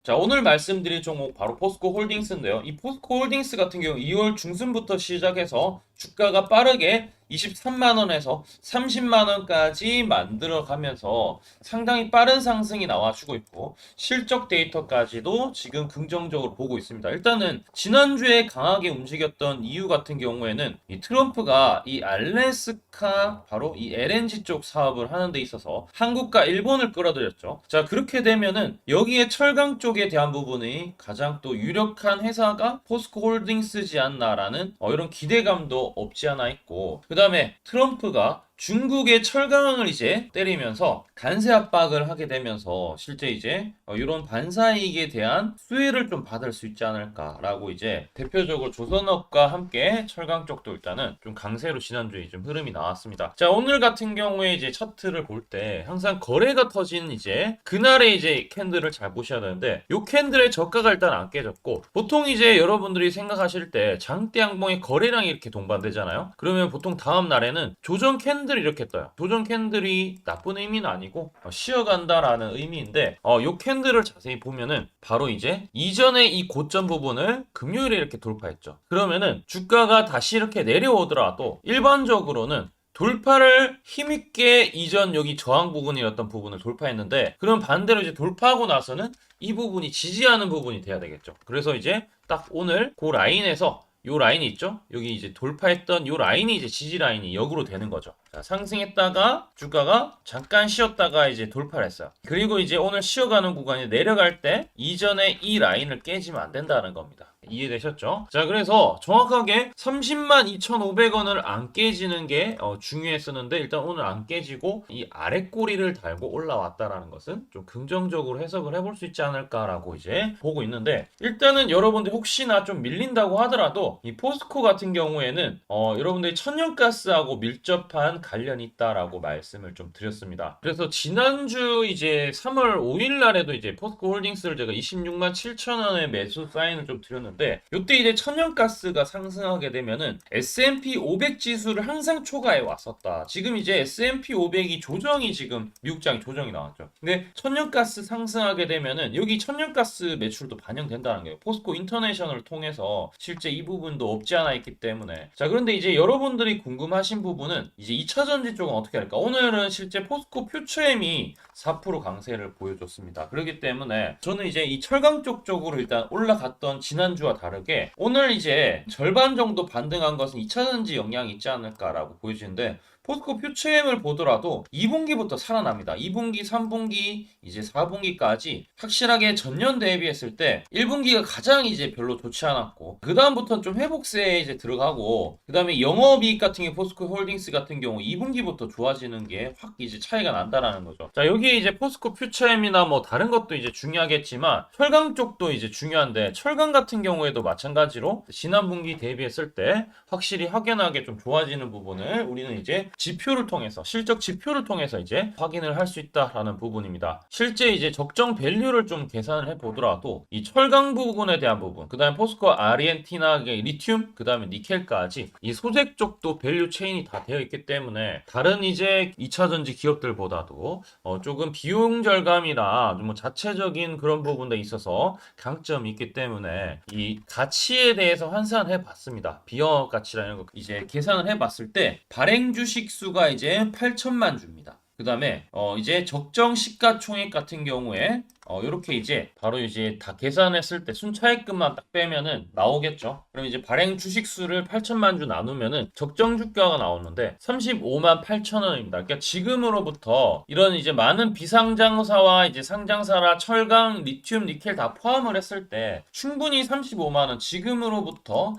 자, 오늘 말씀드릴 종목 바로 포스코 홀딩스인데요. 이 포스코 홀딩스 같은 경우 2월 중순부터 시작해서 주가가 빠르게 23만 원에서 30만 원까지 만들어 가면서 상당히 빠른 상승이 나와주고 있고 실적 데이터까지도 지금 긍정적으로 보고 있습니다. 일단은 지난주에 강하게 움직였던 이유 같은 경우에는 이 트럼프가 이 알래스카 바로 이 LNG 쪽 사업을 하는 데 있어서 한국과 일본을 끌어들였죠. 자, 그렇게 되면은 여기에 철강 쪽에 대한 부분이 가장 또 유력한 회사가 포스코 홀딩스지 않나라는 이런 기대감도 없지 않아 있고, 그 다음에 트럼프가 중국의 철강을 이제 때리면서 관세 압박을 하게 되면서 실제 이제 이런 반사이익에 대한 수혜를 좀 받을 수 있지 않을까라고 이제 대표적으로 조선업과 함께 철강 쪽도 일단은 좀 강세로 지난주에 좀 흐름이 나왔습니다. 자, 오늘 같은 경우에 이제 차트를 볼 때 항상 거래가 터진 이제 그날의 이제 캔들을 잘 보셔야 되는데, 요 캔들의 저가가 일단 안 깨졌고, 보통 이제 여러분들이 생각하실 때 장대 양봉의 거래량이 이렇게 동반되잖아요. 그러면 보통 다음 날에는 조정 캔들이 이렇게 떠요. 조정 캔들이 나쁜 의미는 아니고 쉬어간다라는 의미인데, 요 캔들을 자세히 보면은 바로 이제 이전의 이 고점 부분을 금요일에 이렇게 돌파했죠. 그러면은 주가가 다시 이렇게 내려오더라도 일반적으로는 돌파를 힘있게 이전 여기 저항 부분이었던 부분을 돌파했는데, 그럼 반대로 이제 돌파하고 나서는 이 부분이 지지하는 부분이 돼야 되겠죠. 그래서 이제 딱 오늘 그 라인에서 요 라인이 있죠? 여기 이제 돌파했던 요 라인이 이제 지지 라인이 역으로 되는 거죠. 자, 상승했다가 주가가 잠깐 쉬었다가 이제 돌파를 했어요. 그리고 이제 오늘 쉬어가는 구간이 내려갈 때 이전에 이 라인을 깨지면 안 된다는 겁니다. 이해되셨죠? 자, 그래서 정확하게 30만 2,500원을 안 깨지는 게 중요했었는데, 일단 오늘 안 깨지고 이 아래 꼬리를 달고 올라왔다라는 것은 좀 긍정적으로 해석을 해볼 수 있지 않을까라고 이제 보고 있는데, 일단은 여러분들 혹시나 좀 밀린다고 하더라도 이 포스코 같은 경우에는 여러분들이 천연가스하고 밀접한 관련이 있다라고 말씀을 좀 드렸습니다. 그래서 지난주 이제 3월 5일 날에도 이제 포스코 홀딩스를 제가 26만 7천 원의 매수 사인을 좀 드렸는데, 이때 이제 천연가스가 상승하게 되면은 S&P 500 지수를 항상 초과해 왔었다. 지금 이제 S&P 500이 조정이 지금 미국장이 조정이 나왔죠. 근데 천연가스 상승하게 되면은 여기 천연가스 매출도 반영된다는 거예요. 포스코 인터내셔널을 통해서 실제 이 부분도 없지 않아 있기 때문에. 자, 그런데 이제 여러분들이 궁금하신 부분은 이제 2차전지 쪽은 어떻게 할까? 오늘은 실제 포스코 퓨처엠이 4% 강세를 보여줬습니다. 그렇기 때문에 저는 이제 이 철강 쪽으로 일단 올라갔던 지난주와 다르게 오늘 이제 절반 정도 반등한 것은 2차전지 영향이 있지 않을까라고 보여지는데, 포스코 퓨처엠을 보더라도 2분기부터 살아납니다. 2분기, 3분기, 이제 4분기까지 확실하게 전년 대비했을 때 1분기가 가장 이제 별로 좋지 않았고, 그 다음부터는 좀 회복세에 이제 들어가고, 그 다음에 영업이익 같은 게 포스코 홀딩스 같은 경우 2분기부터 좋아지는 게 확 이제 차이가 난다라는 거죠. 자, 여기에 이제 포스코 퓨처엠이나 뭐 다른 것도 이제 중요하겠지만 철강 쪽도 이제 중요한데, 철강 같은 경우에도 마찬가지로 지난 분기 대비했을 때 확실히 확연하게 좀 좋아지는 부분을 우리는 이제 지표를 통해서, 실적 지표를 통해서 이제 확인을 할 수 있다라는 부분입니다. 실제 이제 적정 밸류를 좀 계산을 해 보더라도 이 철강 부분에 대한 부분, 그 다음에 포스코 아르헨티나의 리튬, 그 다음에 니켈까지 이 소재 쪽도 밸류 체인이 다 되어 있기 때문에 다른 이제 2차전지 기업들보다도 조금 비용 절감이나 뭐 자체적인 그런 부분에 있어서 강점이 있기 때문에 이 가치에 대해서 환산해 봤습니다. 비어 가치라는 거 이제 계산을 해 봤을 때 발행 주식 수가 이제 8천만 주입니다. 그 다음에 이제 적정 시가총액 같은 경우에 이렇게 이제 바로 이제 다 계산했을 때 순차익금만 딱 빼면은 나오겠죠. 그럼 이제 발행 주식 수를 8천만 주 나누면은 적정 주가가 나오는데 35만 8천 원입니다. 그러니까 지금으로부터 이런 이제 많은 비상장사와 이제 상장사라 철강, 리튬, 니켈 다 포함을 했을 때 충분히 35만 원, 지금으로부터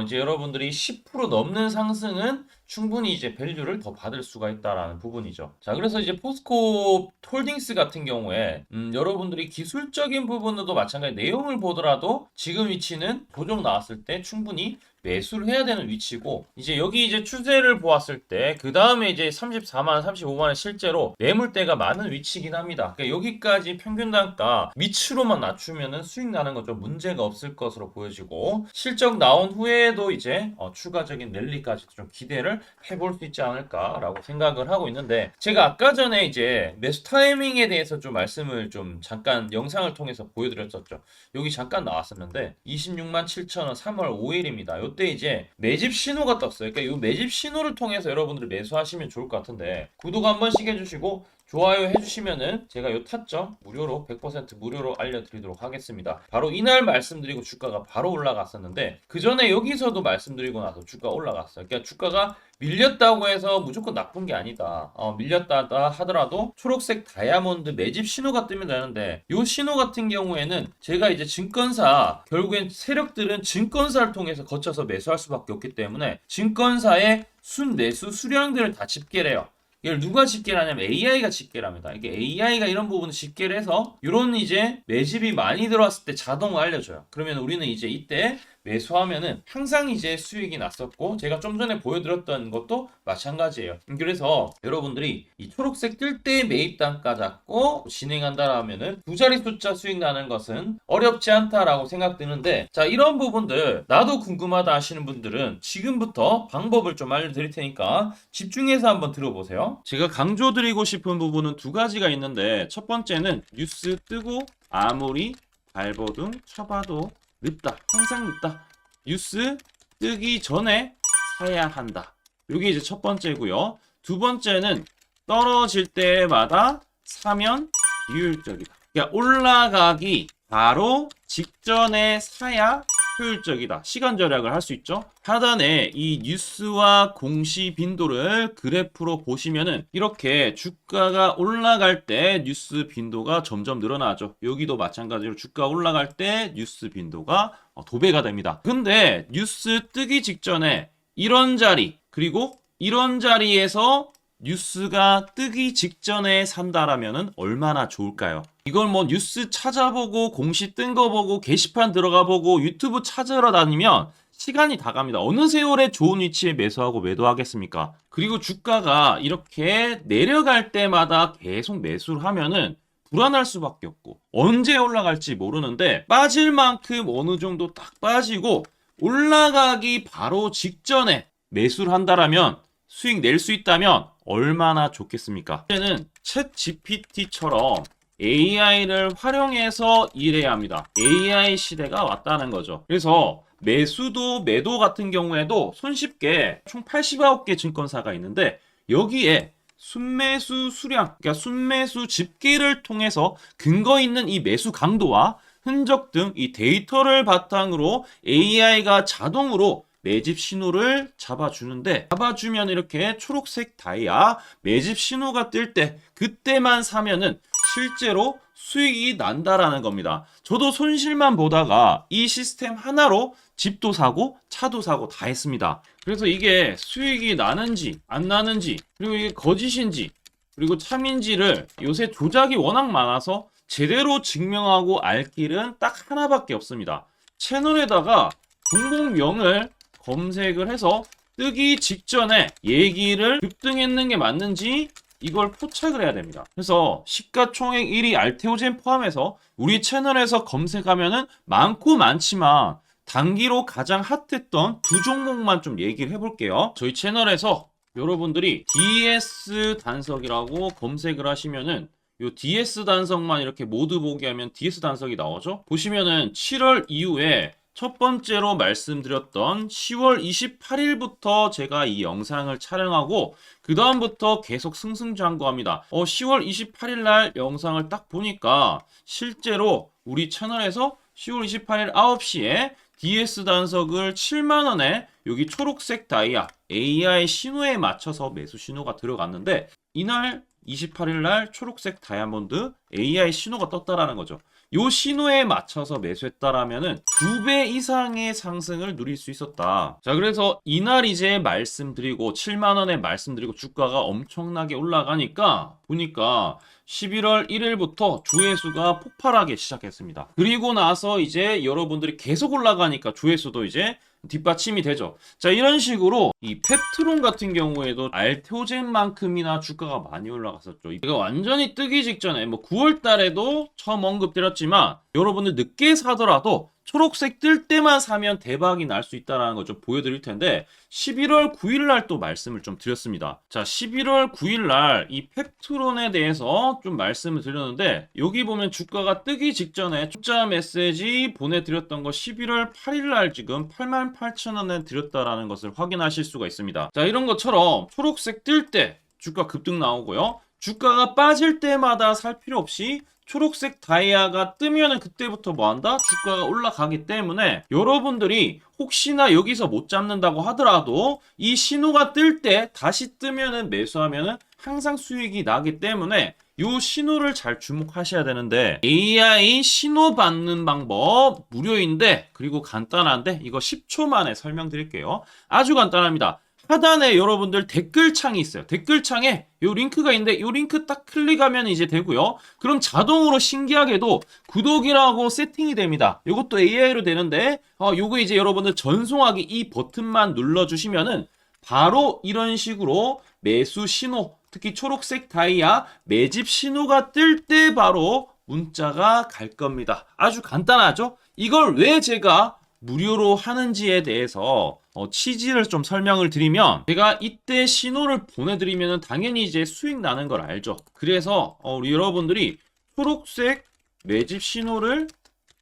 이제 여러분들이 10% 넘는 상승은 충분히 이제 밸류를 더 받을 수가 있다라는 부분이죠. 자, 그래서 이제 포스코 홀딩스 같은 경우에 여러분들이 기술적인 부분으로도 마찬가지 내용을 보더라도 지금 위치는 조정 나왔을 때 충분히 매수를 해야 되는 위치고, 이제 여기 이제 추세를 보았을 때 그 다음에 이제 34만, 35만원 실제로 매물대가 많은 위치긴 합니다. 그러니까 여기까지 평균 단가 밑으로만 낮추면은 수익 나는 건 좀 문제가 없을 것으로 보여지고, 실적 나온 후에도 이제 추가적인 랠리까지 좀 기대를 해볼 수 있지 않을까라고 생각을 하고 있는데, 제가 아까 전에 이제 매수 타이밍에 대해서 좀 말씀을 좀 잠깐 영상을 통해서 보여드렸었죠. 여기 잠깐 나왔었는데 26만 7천원 3월 5일입니다. 요때 이제 매집 신호가 떴어요. 그러니까 이 매집 신호를 통해서 여러분들이 매수하시면 좋을 것 같은데, 구독 한 번씩 해주시고 좋아요 해주시면은 제가 요 타점 무료로 100% 무료로 알려드리도록 하겠습니다. 바로 이날 말씀드리고 주가가 바로 올라갔었는데, 그 전에 여기서도 말씀드리고 나서 주가 올라갔어요. 그러니까 주가가 밀렸다고 해서 무조건 나쁜 게 아니다. 밀렸다 하더라도 초록색 다이아몬드 매집 신호가 뜨면 되는데, 요 신호 같은 경우에는 제가 이제 증권사, 결국엔 세력들은 증권사를 통해서 거쳐서 매수할 수밖에 없기 때문에 증권사의 순매수 수량들을 다 집계를 해요. 이걸 누가 집계를 하냐면 AI가 집계를 합니다. 이게 AI가 이런 부분을 집계를 해서 이런 이제 매집이 많이 들어왔을 때 자동으로 알려줘요. 그러면 우리는 이제 이때 매수하면은 항상 이제 수익이 났었고, 제가 좀 전에 보여드렸던 것도 마찬가지예요. 그래서 여러분들이 이 초록색 뜰 때 매입 단가 잡고 진행한다라면은 두 자리 숫자 수익 나는 것은 어렵지 않다라고 생각드는데, 자, 이런 부분들 나도 궁금하다 하시는 분들은 지금부터 방법을 좀 알려드릴 테니까 집중해서 한번 들어보세요. 제가 강조드리고 싶은 부분은 두 가지가 있는데, 첫 번째는 뉴스 뜨고 아무리 발버둥 쳐봐도 늦다. 항상 늦다. 뉴스 뜨기 전에 사야 한다. 이게 이제 첫 번째고요. 두 번째는 떨어질 때마다 사면 비효율적이다. 그러니까 올라가기 바로 직전에 사야 효율적이다. 시간 절약을 할 수 있죠. 하단에 이 뉴스와 공시 빈도를 그래프로 보시면은 이렇게 주가가 올라갈 때 뉴스 빈도가 점점 늘어나죠. 여기도 마찬가지로 주가 올라갈 때 뉴스 빈도가 도배가 됩니다. 근데 뉴스 뜨기 직전에 이런 자리, 그리고 이런 자리에서 뉴스가 뜨기 직전에 산다라면은 얼마나 좋을까요? 이걸 뭐 뉴스 찾아보고 공시 뜬 거 보고 게시판 들어가 보고 유튜브 찾으러 다니면 시간이 다 갑니다. 어느 세월에 좋은 위치에 매수하고 매도하겠습니까? 그리고 주가가 이렇게 내려갈 때마다 계속 매수를 하면은 불안할 수밖에 없고, 언제 올라갈지 모르는데 빠질 만큼 어느 정도 딱 빠지고 올라가기 바로 직전에 매수를 한다라면, 수익 낼 수 있다면 얼마나 좋겠습니까? 이제는 챗 GPT처럼 AI를 활용해서 일해야 합니다. AI 시대가 왔다는 거죠. 그래서 매수도 매도 같은 경우에도 손쉽게 총 89개 증권사가 있는데, 여기에 순매수 수량, 그러니까 순매수 집계를 통해서 근거 있는 이 매수 강도와 흔적 등 이 데이터를 바탕으로 AI가 자동으로 매집 신호를 잡아주는데, 잡아주면 이렇게 초록색 다이아 매집 신호가 뜰 때 그때만 사면은 실제로 수익이 난다라는 겁니다. 저도 손실만 보다가 이 시스템 하나로 집도 사고 차도 사고 다 했습니다. 그래서 이게 수익이 나는지 안 나는지, 그리고 이게 거짓인지 그리고 참인지를 요새 조작이 워낙 많아서 제대로 증명하고 알 길은 딱 하나밖에 없습니다. 채널에다가 종목명을 검색을 해서 뜨기 직전에 얘기를 급등했는 게 맞는지 이걸 포착을 해야 됩니다. 그래서 시가총액 1위 알테오젠 포함해서 우리 채널에서 검색하면은 많고 많지만 단기로 가장 핫했던 두 종목만 좀 얘기를 해볼게요. 저희 채널에서 여러분들이 DS 단석이라고 검색을 하시면은 요 DS 단석만 이렇게 모두 보게 하면 DS 단석이 나오죠. 보시면은 7월 이후에 첫 번째로 말씀드렸던 10월 28일부터 제가 이 영상을 촬영하고 그 다음부터 계속 승승장구합니다. 10월 28일 날 영상을 딱 보니까 실제로 우리 채널에서 10월 28일 9시에 DS 단석을 7만원에 여기 초록색 다이아 AI 신호에 맞춰서 매수 신호가 들어갔는데, 이날 28일 날 초록색 다이아몬드 AI 신호가 떴다라는 거죠. 요 신호에 맞춰서 매수했다라면은 2배 이상의 상승을 누릴 수 있었다. 자, 그래서 이날 이제 말씀드리고 7만원에 말씀드리고 주가가 엄청나게 올라가니까 보니까 11월 1일부터 조회수가 폭발하기 시작했습니다. 그리고 나서 이제 여러분들이 계속 올라가니까 조회수도 이제 뒷받침이 되죠. 자, 이런 식으로 이 펩트론 같은 경우에도 알테오젠만큼이나 주가가 많이 올라갔었죠. 이거 완전히 뜨기 직전에 뭐 9월 달에도 처음 언급드렸지만 여러분들 늦게 사더라도 초록색 뜰 때만 사면 대박이 날 수 있다는 걸 좀 보여드릴 텐데 11월 9일 날 또 말씀을 좀 드렸습니다. 자, 11월 9일 날 이 펩트론에 대해서 좀 말씀을 드렸는데 여기 보면 주가가 뜨기 직전에 투자 메시지 보내드렸던 거 11월 8일 날 지금 88,000원에 드렸다라는 것을 확인하실 수가 있습니다. 자, 이런 것처럼 초록색 뜰 때 주가 급등 나오고요. 주가가 빠질 때마다 살 필요 없이 초록색 다이아가 뜨면은 그때부터 뭐한다? 주가가 올라가기 때문에 여러분들이 혹시나 여기서 못 잡는다고 하더라도 이 신호가 뜰 때 다시 뜨면은 매수하면은 항상 수익이 나기 때문에 요 신호를 잘 주목하셔야 되는데 AI 신호 받는 방법 무료인데 그리고 간단한데 이거 10초 만에 설명드릴게요. 아주 간단합니다. 하단에 여러분들 댓글창이 있어요. 댓글창에 요 링크가 있는데 요 링크 딱 클릭하면 이제 되고요. 그럼 자동으로 신기하게도 구독이라고 세팅이 됩니다. 요것도 AI로 되는데 요거 이제 여러분들 전송하기 이 버튼만 눌러주시면은 바로 이런 식으로 매수 신호, 특히 초록색 다이아 매집 신호가 뜰 때 바로 문자가 갈 겁니다. 아주 간단하죠? 이걸 왜 제가 무료로 하는지에 대해서 취지를 좀 설명을 드리면 제가 이때 신호를 보내드리면 당연히 이제 수익 나는 걸 알죠. 그래서 우리 여러분들이 초록색 매집 신호를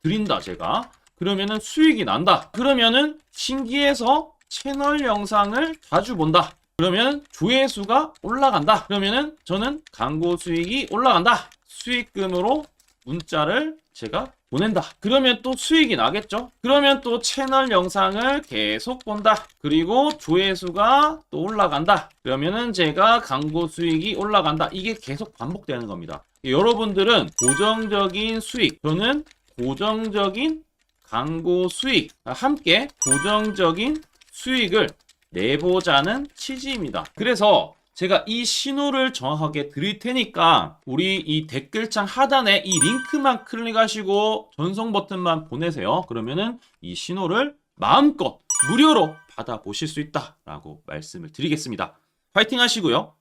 드린다 제가 그러면은 수익이 난다. 그러면은 신기해서 채널 영상을 자주 본다. 그러면 조회수가 올라간다. 그러면은 저는 광고 수익이 올라간다. 수익금으로 문자를 제가 보낸다. 그러면 또 수익이 나겠죠? 그러면 또 채널 영상을 계속 본다. 그리고 조회수가 또 올라간다. 그러면은 제가 광고 수익이 올라간다. 이게 계속 반복되는 겁니다. 여러분들은 고정적인 수익, 저는 고정적인 광고 수익, 함께 고정적인 수익을 내보자는 취지입니다. 그래서 제가 이 신호를 정확하게 드릴 테니까 우리 이 댓글창 하단에 이 링크만 클릭하시고 전송 버튼만 보내세요. 그러면은 이 신호를 마음껏 무료로 받아보실 수 있다라고 말씀을 드리겠습니다. 파이팅 하시고요.